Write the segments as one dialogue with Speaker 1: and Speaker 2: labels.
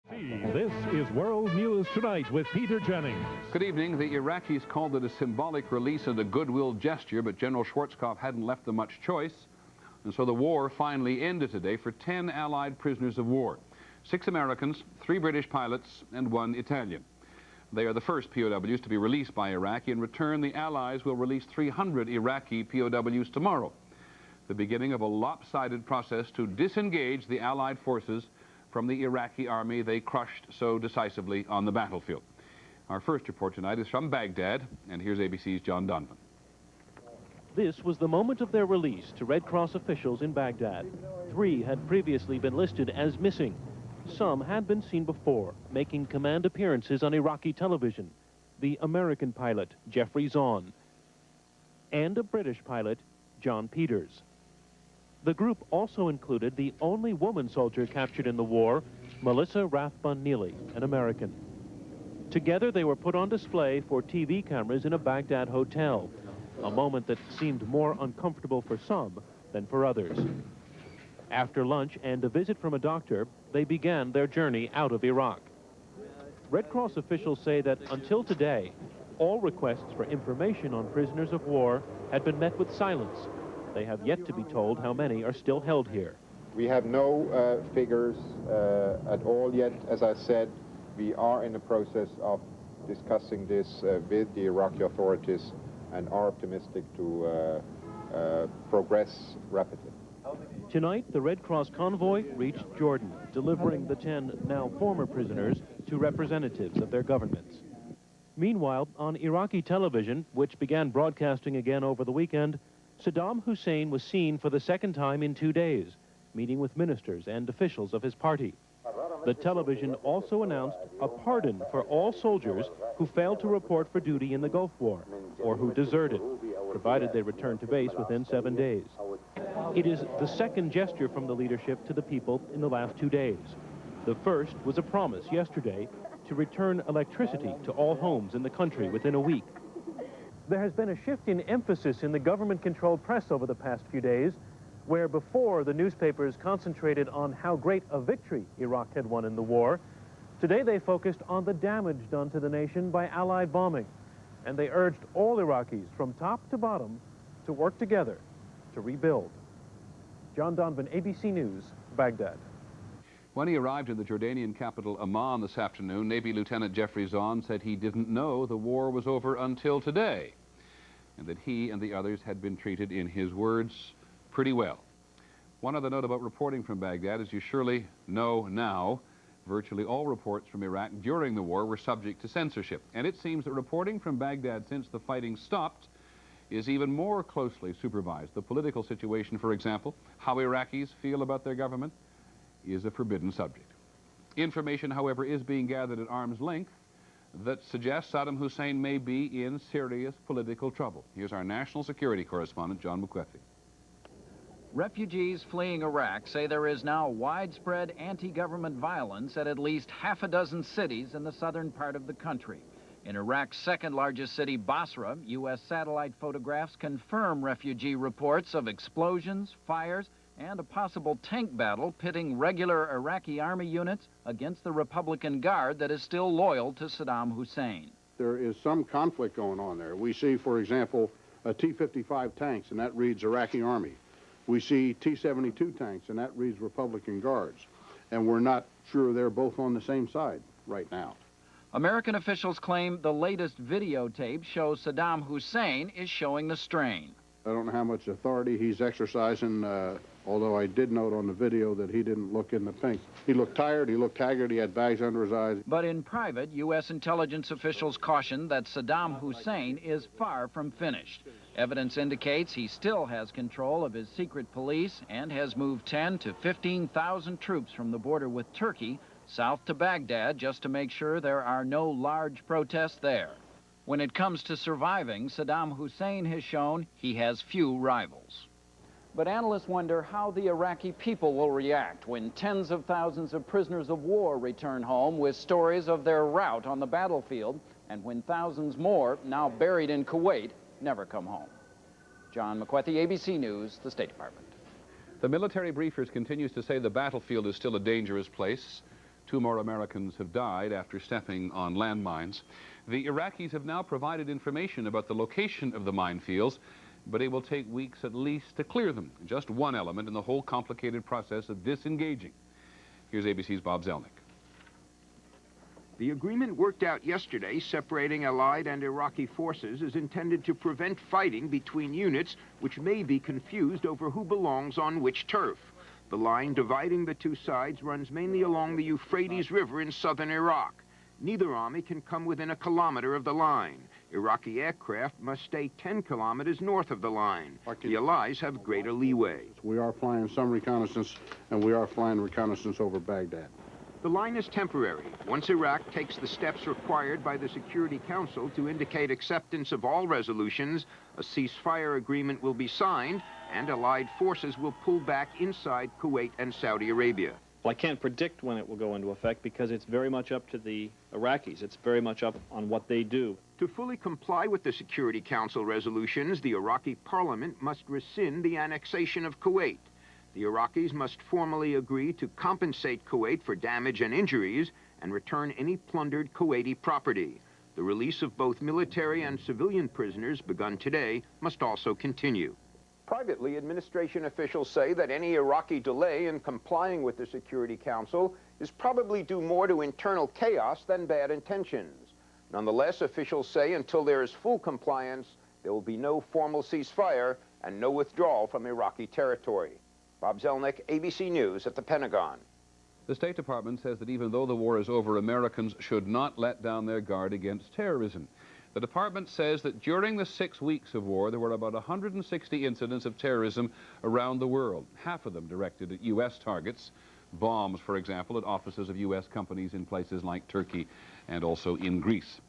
Speaker 1: This is World News Tonight with Peter Jennings.
Speaker 2: Good evening. The Iraqis called it a symbolic release and a goodwill gesture, but General Schwarzkopf hadn't left them much choice. And so the war finally ended today for 10 Allied prisoners of war. 6 Americans, 3 British pilots, and 1 Italian. They are the first POWs to be released by Iraq. In return, the Allies will release 300 Iraqi POWs tomorrow. The beginning of a lopsided process to disengage the Allied forces from the Iraqi army they crushed so decisively on the battlefield. Our first report tonight is from Baghdad, and here's ABC's John Donovan.
Speaker 3: This was the moment of their release to Red Cross officials in Baghdad. 3 had previously been listed as missing. Some had been seen before, making command appearances on Iraqi television. The American pilot, Jeffrey Zahn, and a British pilot, John Peters. The group also included the only woman soldier captured in the war, Melissa Rathbun-Neely, an American. Together they were put on display for TV cameras in a Baghdad hotel, a moment that seemed more uncomfortable for some than for others. After lunch and a visit from a doctor, they began their journey out of Iraq. Red Cross officials say that until today, all requests for information on prisoners of war had been met with silence. They have yet to be told how many are still held here.
Speaker 4: We have no figures at all yet. As I said, we are in the process of discussing this with the Iraqi authorities and are optimistic to progress rapidly.
Speaker 3: Tonight, the Red Cross convoy reached Jordan, delivering the 10 now former prisoners to representatives of their governments. Meanwhile, on Iraqi television, which began broadcasting again over the weekend, Saddam Hussein was seen for the second time in 2 days, meeting with ministers and officials of his party. The television also announced a pardon for all soldiers who failed to report for duty in the Gulf War or who deserted, provided they return to base within 7 days. It is the second gesture from the leadership to the people in the last 2 days. The first was a promise yesterday to return electricity to all homes in the country within a week. There has been a shift in emphasis in the government-controlled press over the past few days, where before the newspapers concentrated on how great a victory Iraq had won in the war. Today they focused on the damage done to the nation by Allied bombing, and they urged all Iraqis from top to bottom to work together to rebuild. John Donovan, ABC News, Baghdad.
Speaker 2: When he arrived in the Jordanian capital Amman this afternoon, Navy Lieutenant Jeffrey Zahn said he didn't know the war was over until today, and that he and the others had been treated, in his words, pretty well. One other note about reporting from Baghdad, as you surely know now, virtually all reports from Iraq during the war were subject to censorship, and it seems that reporting from Baghdad since the fighting stopped is even more closely supervised. The political situation, for example, how Iraqis feel about their government, is a forbidden subject. Information, however, is being gathered at arm's length that suggests Saddam Hussein may be in serious political trouble. Here's our national security correspondent, John McQuethy.
Speaker 5: Refugees fleeing Iraq say there is now widespread anti-government violence at least half a dozen cities in the southern part of the country. In Iraq's second largest city, Basra, U.S. satellite photographs confirm refugee reports of explosions, fires, and a possible tank battle pitting regular Iraqi army units against the Republican Guard that is still loyal to Saddam Hussein.
Speaker 6: There is some conflict going on there. We see, for example, a T-55 tanks, and that reads Iraqi Army. We see T-72 tanks, and that reads Republican Guards. And we're not sure they're both on the same side right now.
Speaker 5: American officials claim the latest videotape shows Saddam Hussein is showing the strain.
Speaker 6: I don't know how much authority he's exercising, although I did note on the video that he didn't look in the pink. He looked tired, he looked haggard, he had bags under his eyes.
Speaker 5: But in private, U.S. intelligence officials caution that Saddam Hussein is far from finished. Evidence indicates he still has control of his secret police and has moved 10 to 15,000 troops from the border with Turkey south to Baghdad just to make sure there are no large protests there. When it comes to surviving, Saddam Hussein has shown he has few rivals. But analysts wonder how the Iraqi people will react when tens of thousands of prisoners of war return home with stories of their rout on the battlefield, and when thousands more, now buried in Kuwait, never come home. John McQuethy, ABC News, the State Department.
Speaker 2: The military briefers continues to say the battlefield is still a dangerous place. 2 more Americans have died after stepping on landmines. The Iraqis have now provided information about the location of the minefields, but it will take weeks at least to clear them. Just one element in the whole complicated process of disengaging. Here's ABC's Bob Zelnick.
Speaker 7: The agreement worked out yesterday separating Allied and Iraqi forces is intended to prevent fighting between units which may be confused over who belongs on which turf. The line dividing the two sides runs mainly along the Euphrates River in southern Iraq. Neither army can come within a kilometer of the line. Iraqi aircraft must stay 10 kilometers north of the line. The Allies have greater leeway.
Speaker 6: We are flying some reconnaissance, and we are flying reconnaissance over Baghdad.
Speaker 7: The line is temporary. Once Iraq takes the steps required by the Security Council to indicate acceptance of all resolutions, a ceasefire agreement will be signed, and Allied forces will pull back inside Kuwait and Saudi Arabia.
Speaker 8: Well, I can't predict when it will go into effect because it's very much up to the Iraqis. It's very much up on what they do.
Speaker 7: To fully comply with the Security Council resolutions, the Iraqi parliament must rescind the annexation of Kuwait. The Iraqis must formally agree to compensate Kuwait for damage and injuries and return any plundered Kuwaiti property. The release of both military and civilian prisoners, begun today, must also continue. Privately, administration officials say that any Iraqi delay in complying with the Security Council is probably due more to internal chaos than bad intentions. Nonetheless, officials say until there is full compliance, there will be no formal ceasefire and no withdrawal from Iraqi territory. Bob Zelnick, ABC News at the Pentagon.
Speaker 2: The State Department says that even though the war is over, Americans should not let down their guard against terrorism. The department says that during the 6 weeks of war, there were about 160 incidents of terrorism around the world, half of them directed at U.S. targets. Bombs, for example, at offices of U.S. companies in places like Turkey and also in Greece.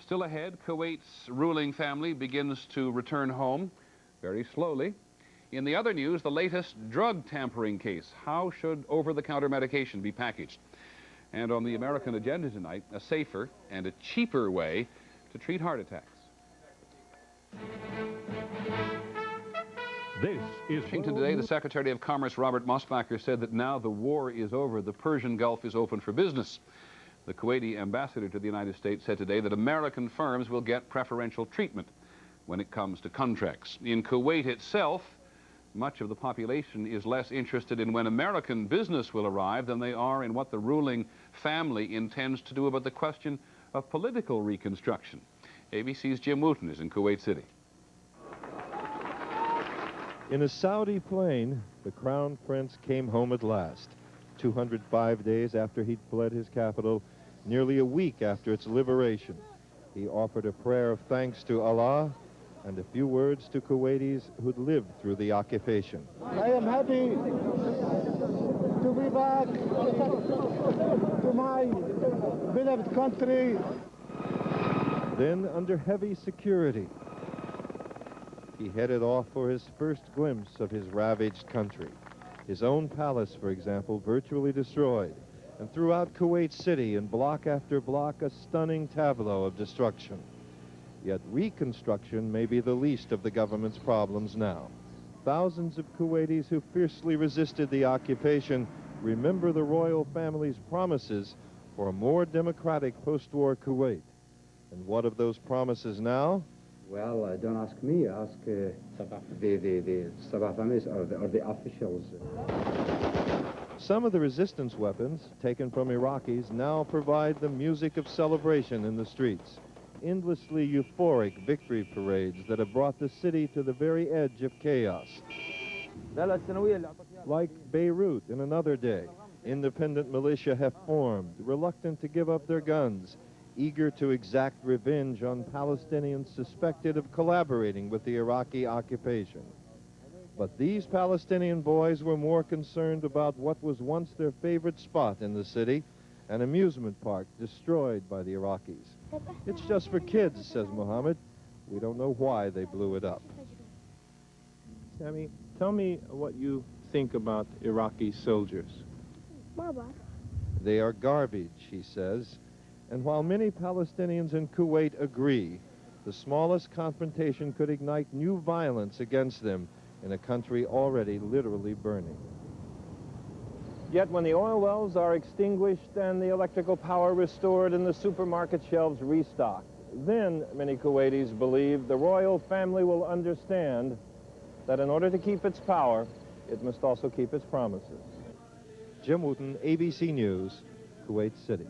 Speaker 2: Still ahead, Kuwait's ruling family begins to return home very slowly. In the other news, the latest drug tampering case. How should over-the-counter medication be packaged? And on the American agenda tonight, a safer and a cheaper way to treat heart attacks.
Speaker 1: This is
Speaker 2: Washington today, the Secretary of Commerce, Robert Mosbacher, said that now the war is over, the Persian Gulf is open for business. The Kuwaiti ambassador to the United States said today that American firms will get preferential treatment when it comes to contracts. In Kuwait itself, much of the population is less interested in when American business will arrive than they are in what the ruling family intends to do about the question of political reconstruction. ABC's Jim Wooten is in Kuwait City.
Speaker 9: In a Saudi plane, the Crown Prince came home at last, 205 days after he'd fled his capital, nearly a week after its liberation. He offered a prayer of thanks to Allah and a few words to Kuwaitis who'd lived through the occupation.
Speaker 10: I am happy to be back to my beloved country.
Speaker 9: Then, under heavy security, he headed off for his first glimpse of his ravaged country. His own palace, for example, virtually destroyed. And throughout Kuwait City, in block after block, a stunning tableau of destruction. Yet reconstruction may be the least of the government's problems now. Thousands of Kuwaitis who fiercely resisted the occupation remember the royal family's promises for a more democratic post-war Kuwait. And what of those promises now?
Speaker 11: Well, don't ask me, ask the Sabah families or the officials.
Speaker 9: Some of the resistance weapons taken from Iraqis now provide the music of celebration in the streets. Endlessly euphoric victory parades that have brought the city to the very edge of chaos. Like Beirut in another day, independent militia have formed, reluctant to give up their guns, eager to exact revenge on Palestinians suspected of collaborating with the Iraqi occupation. But these Palestinian boys were more concerned about what was once their favorite spot in the city, an amusement park destroyed by the Iraqis. It's just for kids, says Mohammed. We don't know why they blew it up.
Speaker 12: Sammy, tell me what you think about Iraqi soldiers.
Speaker 9: They are garbage, he says. And while many Palestinians in Kuwait agree, the smallest confrontation could ignite new violence against them in a country already literally burning.
Speaker 12: Yet when the oil wells are extinguished and the electrical power restored and the supermarket shelves restocked, then many Kuwaitis believe the royal family will understand that in order to keep its power, it must also keep its promises.
Speaker 9: Jim Wooten, ABC News, Kuwait City.